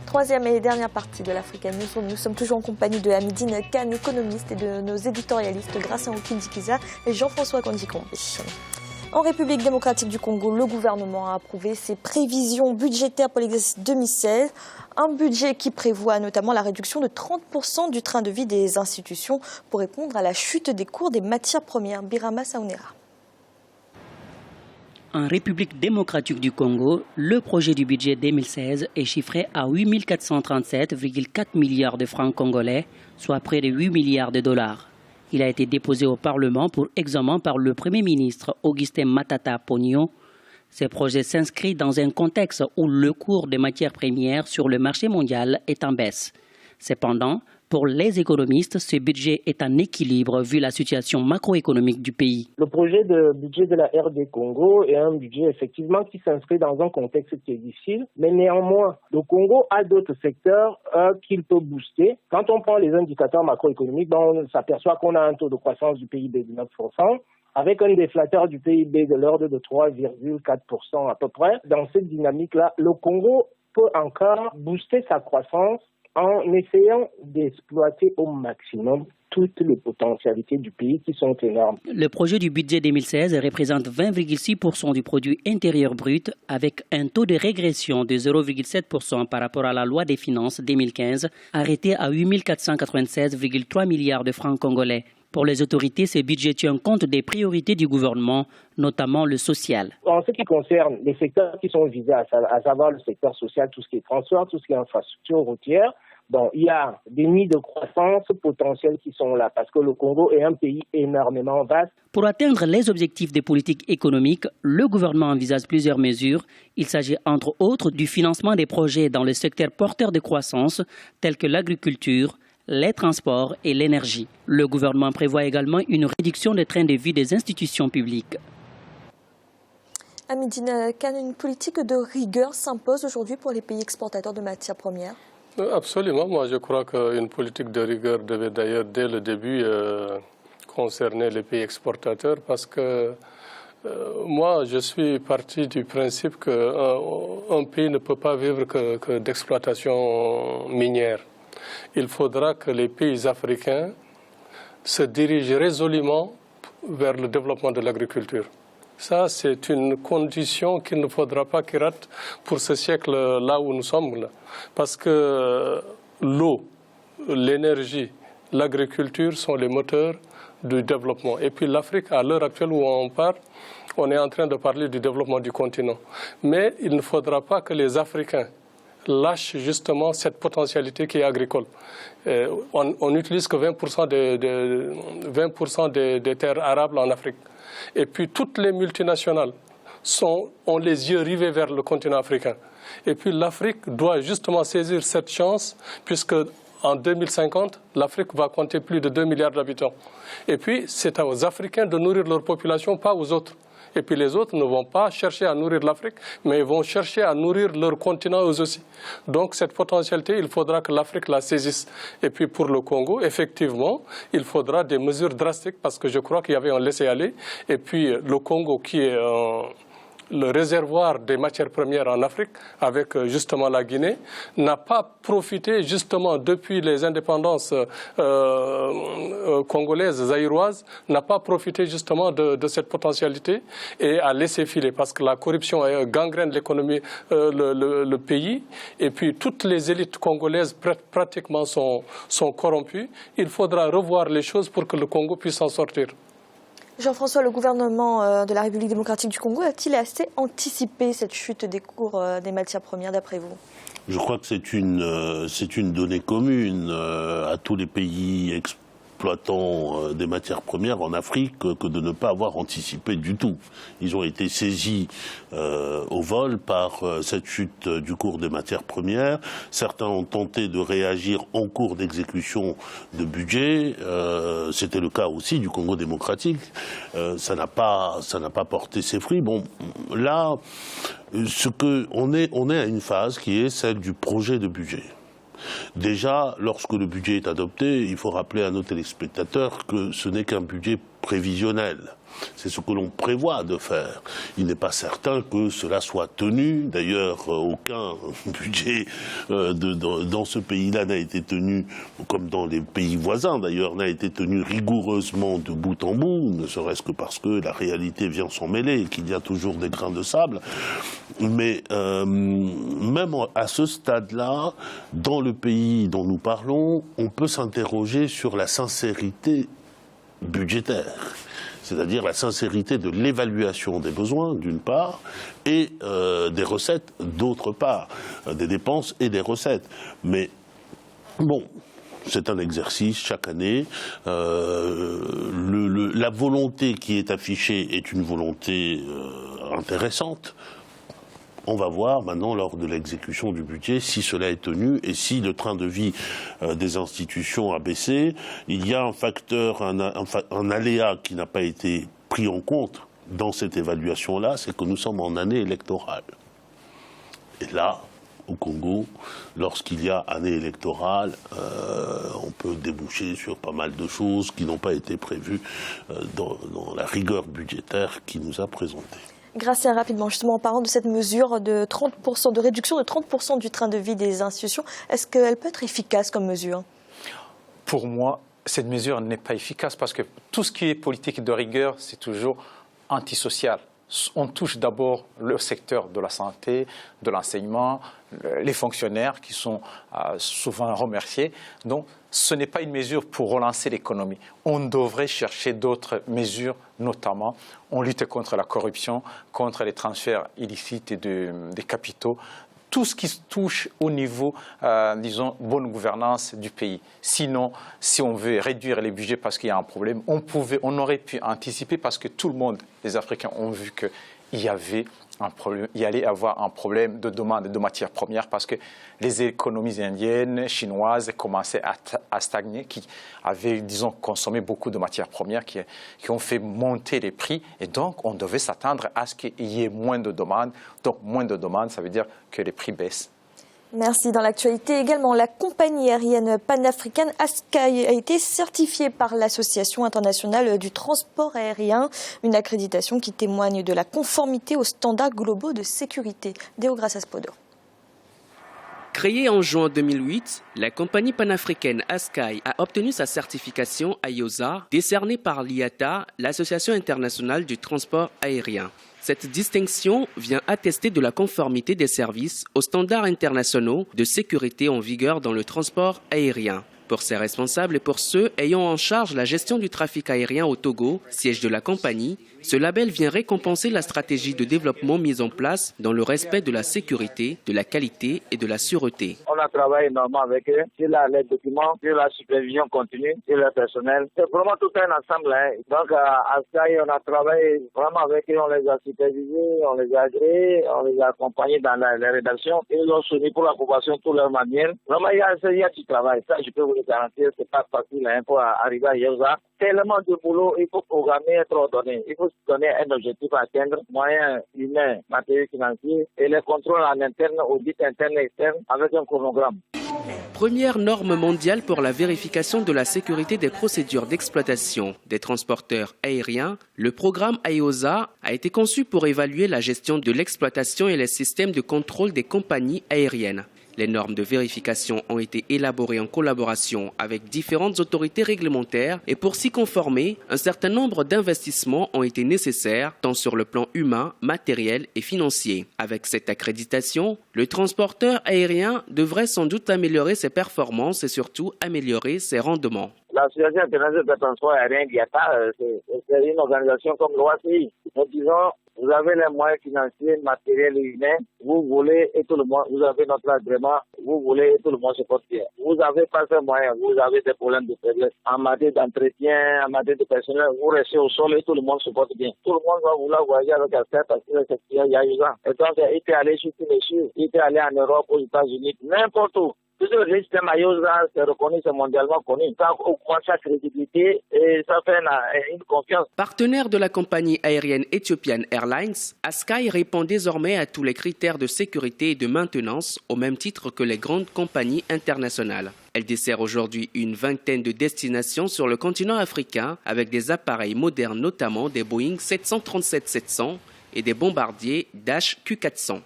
Troisième et dernière partie de l'Africa News. Nous sommes toujours en compagnie de Hamidine Kane, économiste, et de nos éditorialistes Gracien Okindikiza et Jean-François Kondikombe. En République démocratique du Congo, le gouvernement a approuvé ses prévisions budgétaires pour l'exercice 2016. Un budget qui prévoit notamment la réduction de 30% du train de vie des institutions pour répondre à la chute des cours des matières premières. Birama Saounera. En République démocratique du Congo, le projet du budget 2016 est chiffré à 8 437,4 milliards de francs congolais, soit près de 8 milliards de dollars. Il a été déposé au Parlement pour examen par le Premier ministre Augustin Matata Ponyo. Ce projet s'inscrit dans un contexte où le cours des matières premières sur le marché mondial est en baisse. Cependant, pour les économistes, ce budget est en équilibre vu la situation macroéconomique du pays. Le projet de budget de la RD Congo est un budget effectivement qui s'inscrit dans un contexte qui est difficile, mais néanmoins, le Congo a d'autres secteurs qu'il peut booster. Quand on prend les indicateurs macroéconomiques, on s'aperçoit qu'on a un taux de croissance du PIB de 9%, avec un déflateur du PIB de l'ordre de 3,4% à peu près. Dans cette dynamique-là, le Congo peut encore booster sa croissance en essayant d'exploiter au maximum toutes les potentialités du pays qui sont énormes. Le projet du budget 2016 représente 20,6% du produit intérieur brut avec un taux de régression de 0,7% par rapport à la loi des finances 2015 arrêtée à 8 496,3 milliards de francs congolais. Pour les autorités, ce budget tient compte des priorités du gouvernement, notamment le social. En ce qui concerne les secteurs qui sont visés, à savoir le secteur social, tout ce qui est transport, tout ce qui est infrastructure routière, il y a des nids de croissance potentiels qui sont là parce que le Congo est un pays énormément vaste. Pour atteindre les objectifs des politiques économiques, le gouvernement envisage plusieurs mesures. Il s'agit entre autres du financement des projets dans le secteur porteur de croissance tels que l'agriculture, les transports et l'énergie. Le gouvernement prévoit également une réduction des trains de vie des institutions publiques. Hamidine Kane, une politique de rigueur s'impose aujourd'hui pour les pays exportateurs de matières premières? Absolument. Moi, je crois qu'une politique de rigueur devait d'ailleurs, dès le début, concerner les pays exportateurs parce que moi, je suis parti du principe qu'un pays ne peut pas vivre que d'exploitation minière. Il faudra que les pays africains se dirigent résolument vers le développement de l'agriculture. Ça, c'est une condition qu'il ne faudra pas qu'il rate pour ce siècle-là où nous sommes. Là. Parce que l'eau, l'énergie, l'agriculture sont les moteurs du développement. Et puis l'Afrique, à l'heure actuelle où on parle, on est en train de parler du développement du continent. Mais il ne faudra pas que les Africains lâchent justement cette potentialité qui est agricole. On n'utilise que 20% des terres arables en Afrique. Et puis toutes les multinationales ont les yeux rivés vers le continent africain. Et puis l'Afrique doit justement saisir cette chance puisque en 2050, l'Afrique va compter plus de 2 milliards d'habitants. Et puis c'est aux Africains de nourrir leur population, pas aux autres. Et puis les autres ne vont pas chercher à nourrir l'Afrique, mais ils vont chercher à nourrir leur continent eux aussi. Donc cette potentialité, il faudra que l'Afrique la saisisse. Et puis pour le Congo, effectivement, il faudra des mesures drastiques parce que je crois qu'il y avait un laisser-aller. Et puis le Congo qui est le réservoir des matières premières en Afrique, avec justement la Guinée, n'a pas profité justement depuis les indépendances congolaises, zaïroises, n'a pas profité justement de cette potentialité et a laissé filer parce que la corruption gangrène l'économie, le pays, et puis toutes les élites congolaises pratiquement sont corrompues. Il faudra revoir les choses pour que le Congo puisse s'en sortir. Jean-François, le gouvernement de la République démocratique du Congo a-t-il assez anticipé cette chute des cours des matières premières d'après vous? Je crois que c'est une donnée commune à tous les pays exploitants des matières premières en Afrique que de ne pas avoir anticipé du tout. Ils ont été saisis au vol par cette chute du cours des matières premières. Certains ont tenté de réagir en cours d'exécution de budget. C'était le cas aussi du Congo démocratique. Ça n'a pas porté ses fruits. Bon, là, on est à une phase qui est celle du projet de budget. Déjà, lorsque le budget est adopté, il faut rappeler à nos téléspectateurs que ce n'est qu'un budget prévisionnel. C'est ce que l'on prévoit de faire. Il n'est pas certain que cela soit tenu. D'ailleurs, aucun budget dans ce pays-là n'a été tenu, comme dans les pays voisins d'ailleurs, n'a été tenu rigoureusement de bout en bout, ne serait-ce que parce que la réalité vient s'en mêler et qu'il y a toujours des grains de sable. Mais même à ce stade-là, dans le pays dont nous parlons, on peut s'interroger sur la sincérité budgétaire. C'est-à-dire la sincérité de l'évaluation des besoins, d'une part, et des recettes, d'autre part, des dépenses et des recettes. Mais bon, c'est un exercice chaque année. La volonté qui est affichée est une volonté intéressante. On va voir maintenant, lors de l'exécution du budget, si cela est tenu et si le train de vie des institutions a baissé. Il y a un facteur, un aléa qui n'a pas été pris en compte dans cette évaluation-là, c'est que nous sommes en année électorale. Et là, au Congo, lorsqu'il y a année électorale, on peut déboucher sur pas mal de choses qui n'ont pas été prévues dans la rigueur budgétaire qui nous a présentée. Gracien, rapidement, justement, en parlant de cette mesure de 30%, de réduction de 30% du train de vie des institutions, est-ce qu'elle peut être efficace comme mesure? Pour moi, cette mesure n'est pas efficace parce que tout ce qui est politique de rigueur, c'est toujours antisocial. On touche d'abord le secteur de la santé, de l'enseignement, les fonctionnaires qui sont souvent remerciés. Donc, ce n'est pas une mesure pour relancer l'économie. On devrait chercher d'autres mesures, notamment on lutte contre la corruption, contre les transferts illicites des capitaux, tout ce qui se touche au niveau, disons, bonne gouvernance du pays. Sinon, si on veut réduire les budgets parce qu'il y a un problème, on aurait pu anticiper parce que tout le monde, les Africains, ont vu qu'il y avait un problème, il allait y avoir un problème de demande de matières premières parce que les économies indiennes, chinoises commençaient à stagner, qui avaient, disons, consommé beaucoup de matières premières, qui ont fait monter les prix. Et donc, on devait s'attendre à ce qu'il y ait moins de demandes. Donc, moins de demandes, ça veut dire que les prix baissent. Merci. Dans l'actualité également, la compagnie aérienne panafricaine Askai a été certifiée par l'Association internationale du transport aérien, une accréditation qui témoigne de la conformité aux standards globaux de sécurité. Deo Gracias Podo. Créée en juin 2008, la compagnie panafricaine Askai a obtenu sa certification IOSA, décernée par l'IATA, l'Association internationale du transport aérien. Cette distinction vient attester de la conformité des services aux standards internationaux de sécurité en vigueur dans le transport aérien. Pour ses responsables et pour ceux ayant en charge la gestion du trafic aérien au Togo, siège de la compagnie, ce label vient récompenser la stratégie de développement mise en place dans le respect de la sécurité, de la qualité et de la sûreté. On a travaillé énormément avec eux sur les documents, sur la supervision continue, sur le personnel. C'est vraiment tout un ensemble. Donc à Askai, on a travaillé vraiment avec eux, on les a supervisés, on les a agréés, on les a accompagnés dans les rédactions. Ils ont soumis pour l'approbation de toutes leurs manières. Vraiment, il y a du travail. Ça, je peux vous le garantir, c'est pas facile pour arriver à IOSA. Tellement de boulot, il faut programmer, être ordonné. Il faut se donner un objectif à atteindre, moyens humains, matériels financiers et les contrôles en interne, audit interne et externe avec un chronogramme. Première norme mondiale pour la vérification de la sécurité des procédures d'exploitation des transporteurs aériens, le programme IOSA a été conçu pour évaluer la gestion de l'exploitation et les systèmes de contrôle des compagnies aériennes. Les normes de vérification ont été élaborées en collaboration avec différentes autorités réglementaires et pour s'y conformer, un certain nombre d'investissements ont été nécessaires tant sur le plan humain, matériel et financier. Avec cette accréditation, le transporteur aérien devrait sans doute améliorer ses performances et surtout améliorer ses rendements. L'Association internationale de transport aérien, l'IATA, c'est une organisation comme l'OACI. Nous disons, vous avez les moyens financiers, matériels et humains, vous voulez et tout le monde, vous avez notre agrément, vous voulez et tout le monde se porte bien. Vous n'avez pas ces moyens, vous avez des problèmes de faiblesse. En matière d'entretien, en matière de personnel, vous restez au sol et tout le monde se porte bien. Tout le monde va vouloir voyager avec Askai parce qu'il y a eu ça. Et donc, il peut aller sur tous les chiffres, il peut aller en Europe, aux États-Unis, n'importe où. Puisque le système IOSA, c'est reconnu, c'est mondialement connu. Ça augmente sa crédibilité et ça fait une confiance. Partenaire de la compagnie aérienne Ethiopian Airlines, Askai répond désormais à tous les critères de sécurité et de maintenance au même titre que les grandes compagnies internationales. Elle dessert aujourd'hui une vingtaine de destinations sur le continent africain avec des appareils modernes, notamment des Boeing 737-700 et des bombardiers Dash Q400.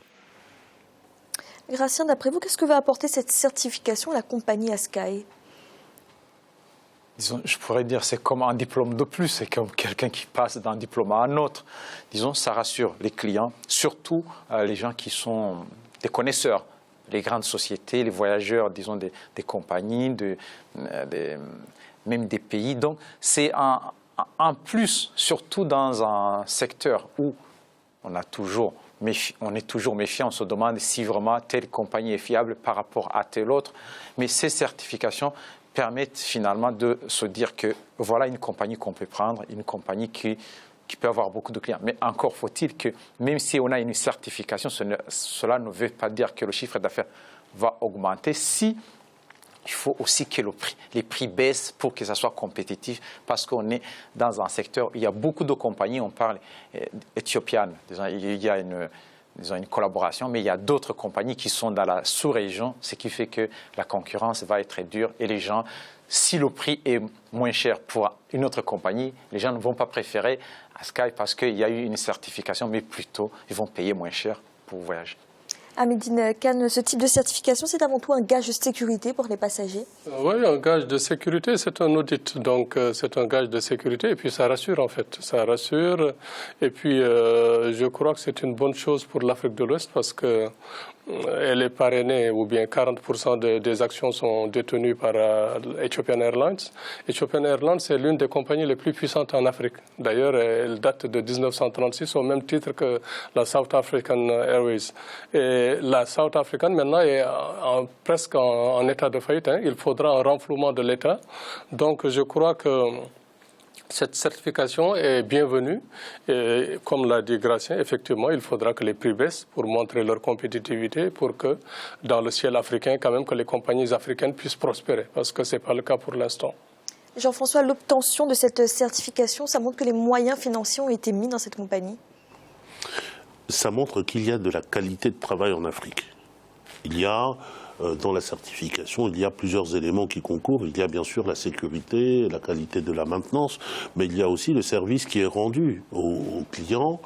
Gracien, d'après vous, qu'est-ce que va apporter cette certification à la compagnie Askai? Disons, je pourrais dire c'est comme un diplôme de plus, c'est comme quelqu'un qui passe d'un diplôme à un autre. Disons, ça rassure les clients, surtout les gens qui sont des connaisseurs, les grandes sociétés, les voyageurs, disons, des compagnies, même des pays. Donc, c'est un plus, surtout dans un secteur où on est toujours méfiant, on se demande si vraiment telle compagnie est fiable par rapport à telle autre. Mais ces certifications permettent finalement de se dire que voilà une compagnie qu'on peut prendre, une compagnie qui peut avoir beaucoup de clients. Mais encore faut-il que même si on a une certification, cela ne veut pas dire que le chiffre d'affaires va augmenter. Il faut aussi que les prix baissent pour que ça soit compétitif, parce qu'on est dans un secteur où il y a beaucoup de compagnies, on parle éthiopienne, il y a une collaboration, mais il y a d'autres compagnies qui sont dans la sous-région, ce qui fait que la concurrence va être dure et les gens, si le prix est moins cher pour une autre compagnie, les gens ne vont pas préférer Askai parce qu'il y a eu une certification, mais plutôt ils vont payer moins cher pour voyager. Hamidine Kane, ce type de certification, c'est avant tout un gage de sécurité pour les passagers? Oui, un gage de sécurité, c'est un audit. Donc, c'est un gage de sécurité et puis ça rassure en fait. Ça rassure. Et puis, je crois que c'est une bonne chose pour l'Afrique de l'Ouest parce que elle est parrainée, ou bien 40% des actions sont détenues par Ethiopian Airlines. Ethiopian Airlines, c'est l'une des compagnies les plus puissantes en Afrique. D'ailleurs, elle date de 1936 au même titre que la South African Airways. Et la South African, maintenant, est presque en état de faillite. Il faudra un renflouement de l'État. Donc, je crois que cette certification est bienvenue. Et comme l'a dit Gracien, effectivement, il faudra que les prix baissent pour montrer leur compétitivité, pour que dans le ciel africain, quand même, que les compagnies africaines puissent prospérer, parce que ce n'est pas le cas pour l'instant. Jean-François, l'obtention de cette certification, ça montre que les moyens financiers ont été mis dans cette compagnie? Ça montre qu'il y a de la qualité de travail en Afrique. Il y a dans la certification, il y a plusieurs éléments qui concourent. Il y a bien sûr la sécurité, la qualité de la maintenance, mais il y a aussi le service qui est rendu aux clients.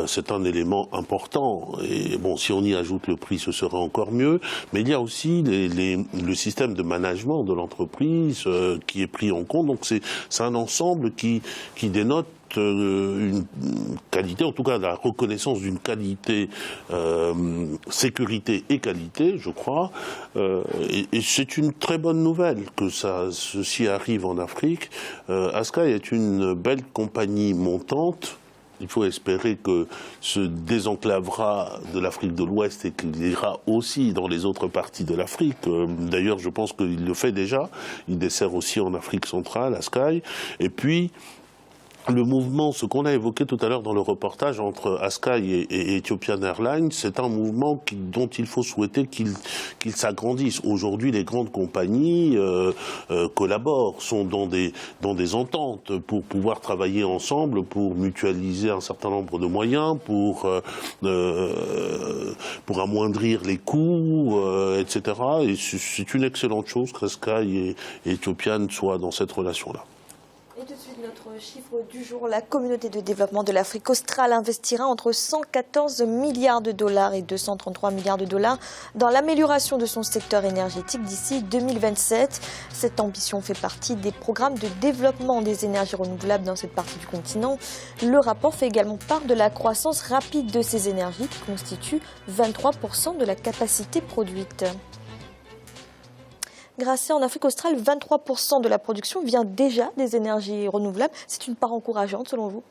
C'est un élément important. Et bon, si on y ajoute le prix, ce sera encore mieux. Mais il y a aussi le système de management de l'entreprise qui est pris en compte. Donc c'est un ensemble qui dénote une qualité, en tout cas la reconnaissance d'une qualité, sécurité et qualité, je crois, et c'est une très bonne nouvelle que ceci arrive en Afrique. Askai est une belle compagnie montante. Il faut espérer que se désenclavera de l'Afrique de l'Ouest et qu'il ira aussi dans les autres parties de l'Afrique. D'ailleurs, je pense qu'il le fait déjà. Il dessert aussi en Afrique centrale, Askai. Et puis, le mouvement, ce qu'on a évoqué tout à l'heure dans le reportage entre Askai et Ethiopian Airlines, c'est un mouvement dont il faut souhaiter qu'il s'agrandisse. Aujourd'hui, les grandes compagnies collaborent, sont dans des ententes pour pouvoir travailler ensemble, pour mutualiser un certain nombre de moyens, pour amoindrir les coûts, etc. Et c'est une excellente chose qu'Askai et Ethiopian soient dans cette relation-là. Et tout de suite, notre chiffre du jour, la communauté de développement de l'Afrique australe investira entre 114 milliards de dollars et 233 milliards de dollars dans l'amélioration de son secteur énergétique d'ici 2027. Cette ambition fait partie des programmes de développement des énergies renouvelables dans cette partie du continent. Le rapport fait également part de la croissance rapide de ces énergies qui constituent 23% de la capacité produite. Grâce en Afrique australe, 23% de la production vient déjà des énergies renouvelables. C'est une part encourageante selon vous?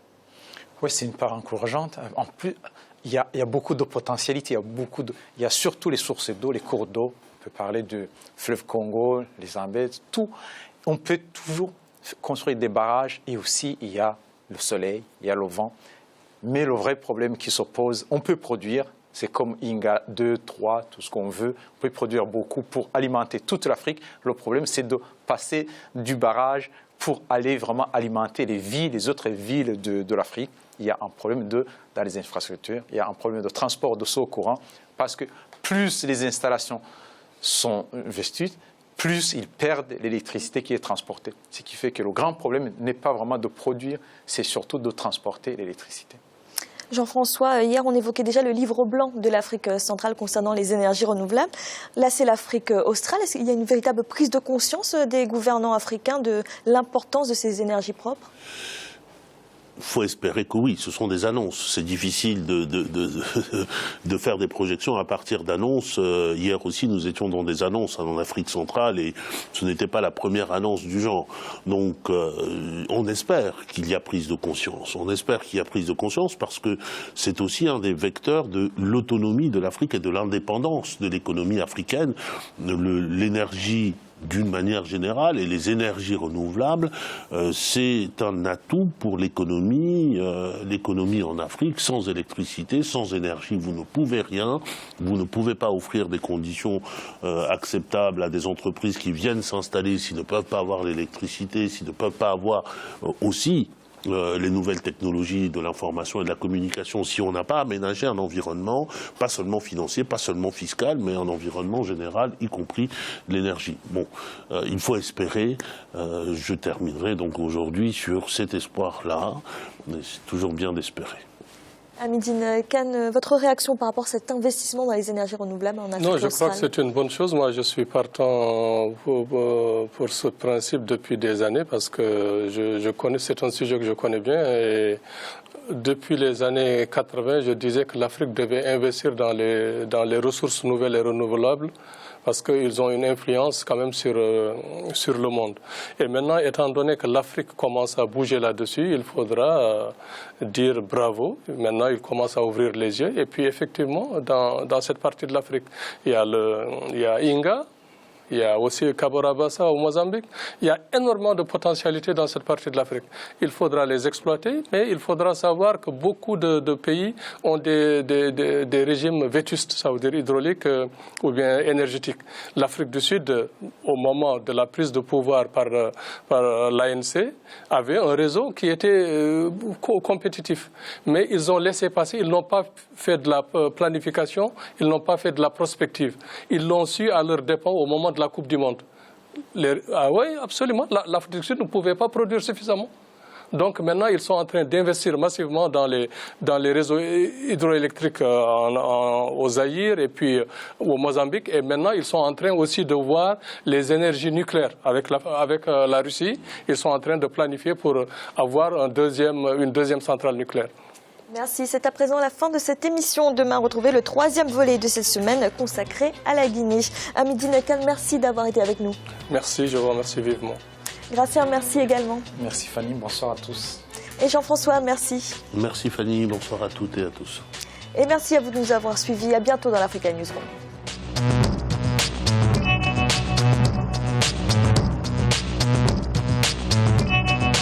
Oui, c'est une part encourageante. En plus, il y a beaucoup de potentialités. Il y a surtout les sources d'eau, les cours d'eau. On peut parler du fleuve Congo, les Zambèzes, tout. On peut toujours construire des barrages et aussi il y a le soleil, il y a le vent. Mais le vrai problème qui se pose, on peut produire, c'est comme Inga 2, 3, tout ce qu'on veut. On peut produire beaucoup pour alimenter toute l'Afrique. Le problème, c'est de passer du barrage pour aller vraiment alimenter les autres villes de l'Afrique. Il y a un problème dans les infrastructures, il y a un problème de transport de ce courant, parce que plus les installations sont vestues, plus ils perdent l'électricité qui est transportée. Ce qui fait que le grand problème n'est pas vraiment de produire, c'est surtout de transporter l'électricité. Jean-François, hier on évoquait déjà le livre blanc de l'Afrique centrale concernant les énergies renouvelables. Là c'est l'Afrique australe. Est-ce qu'il y a une véritable prise de conscience des gouvernants africains de l'importance de ces énergies propres ? Il faut espérer que oui, ce sont des annonces. C'est difficile de faire des projections à partir d'annonces. Hier aussi, nous étions dans des annonces en Afrique centrale et ce n'était pas la première annonce du genre. Donc, on espère qu'il y a prise de conscience. On espère qu'il y a prise de conscience parce que c'est aussi un des vecteurs de l'autonomie de l'Afrique et de l'indépendance de l'économie africaine. L'énergie d'une manière générale, et les énergies renouvelables, c'est un atout pour l'économie en Afrique. Sans électricité, sans énergie, vous ne pouvez rien. Vous ne pouvez pas offrir des conditions acceptables à des entreprises qui viennent s'installer s'ils ne peuvent pas avoir l'électricité, s'ils ne peuvent pas avoir aussi les nouvelles technologies de l'information et de la communication, si on n'a pas aménagé un environnement, pas seulement financier, pas seulement fiscal, mais un environnement général, y compris l'énergie. Bon, il faut espérer, je terminerai donc aujourd'hui sur cet espoir-là, c'est toujours bien d'espérer. Hamidine Kane, votre réaction par rapport à cet investissement dans les énergies renouvelables en Afrique australe ? Non, je crois que c'est une bonne chose. Moi, je suis partant pour ce principe depuis des années parce que je connais, c'est un sujet que je connais bien. Et depuis les années 80, je disais que l'Afrique devait investir dans les ressources nouvelles et renouvelables parce qu'ils ont une influence quand même sur le monde. Et maintenant, étant donné que l'Afrique commence à bouger là-dessus, il faudra dire bravo. Maintenant, il commence à ouvrir les yeux. Et puis, effectivement, dans cette partie de l'Afrique, il y a Inga, il y a aussi Cabo Rabassa au Mozambique. Il y a énormément de potentialités dans cette partie de l'Afrique. Il faudra les exploiter, mais il faudra savoir que beaucoup de pays ont des régimes vétustes, ça veut dire hydrauliques ou bien énergétiques. L'Afrique du Sud, au moment de la prise de pouvoir par l'ANC, avait un réseau qui était compétitif. Mais ils ont laissé passer, ils n'ont pas fait de la planification, ils n'ont pas fait de la prospective. Ils l'ont su à leur dépens au moment de la Coupe du Monde. Ah oui, absolument. L'Afrique du Sud ne pouvait pas produire suffisamment. Donc maintenant, ils sont en train d'investir massivement dans les réseaux hydroélectriques au Zaïre et puis au Mozambique. Et maintenant, ils sont en train aussi de voir les énergies nucléaires avec la Russie. Ils sont en train de planifier pour avoir une deuxième centrale nucléaire. Merci. C'est à présent la fin de cette émission. Demain, retrouvez le 3e volet de cette semaine consacré à la Guinée. Hamidine Kane, merci d'avoir été avec nous. Merci, je vous remercie vivement. Gracien, merci également. Merci Fanny, bonsoir à tous. Et Jean-François, merci. Merci Fanny, bonsoir à toutes et à tous. Et merci à vous de nous avoir suivis. À bientôt dans l'Africa Newsroom.